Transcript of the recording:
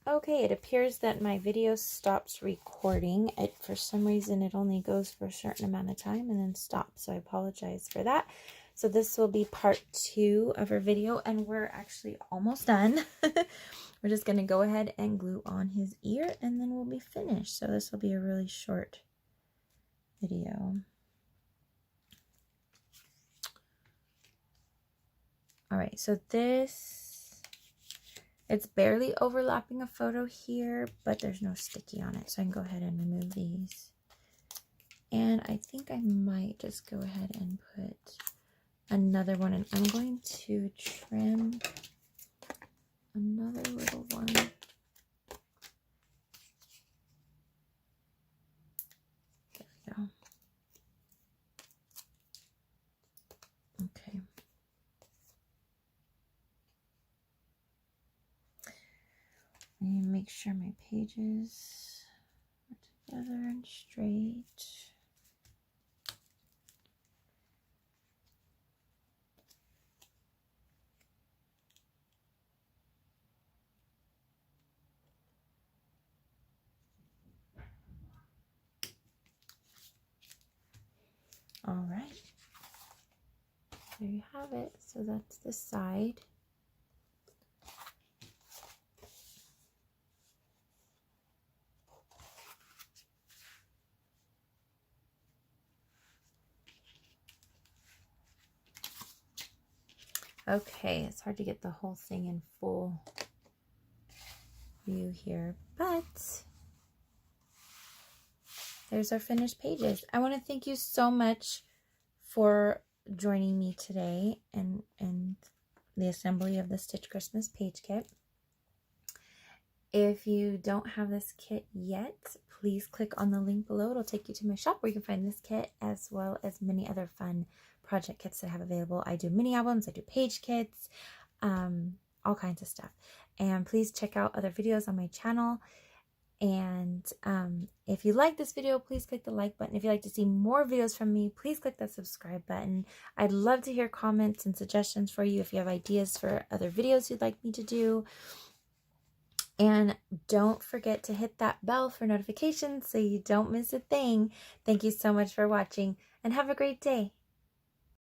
Okay, it appears that my video stops recording. For some reason, it only goes for a certain amount of time and then stops. So I apologize for that. So this will be part 2 of our video, and we're actually almost done. We're just going to go ahead and glue on his ear, and then we'll be finished. So this will be a really short video. All right, so this, it's barely overlapping a photo here, but there's no sticky on it. So I can go ahead and remove these. And I think I might just go ahead and put another one, and I'm going to trim another little one. There we go. Okay. Let me make sure my pages are together and straight. All right, there you have it. So that's the side. Okay, it's hard to get the whole thing in full view here, but there's our finished pages. I want to thank you so much for joining me today and the assembly of the Stitch Christmas page kit. If you don't have this kit yet, please click on the link below. It'll take you to my shop where you can find this kit as well as many other fun project kits that I have available. I do mini albums, I do page kits, all kinds of stuff. And please check out other videos on my channel. And if you like this video, please click the like button. If you'd like to see more videos from me, please click that subscribe button. I'd love to hear comments and suggestions for you if you have ideas for other videos you'd like me to do. And don't forget to hit that bell for notifications so you don't miss a thing. Thank you so much for watching, and have a great day.